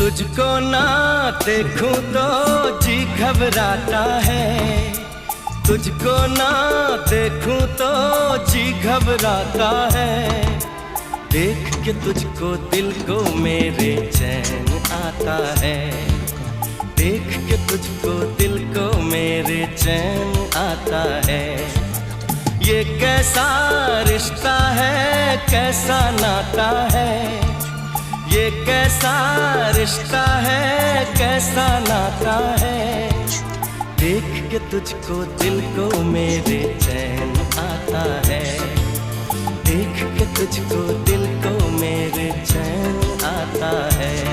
तुझको ना देखूं तो जी घबराता है, तुझको ना देखूं तो जी घबराता है। देख के तुझको दिल को मेरे चैन आता है, देख के तुझको दिल को मेरे चैन आता है। ये कैसा रिश्ता है, कैसा नाता है, ये कैसा रिश्ता है, कैसा नाता है। देख के तुझको दिल को मेरे चैन आता है, देख के तुझको दिल को मेरे चैन आता है।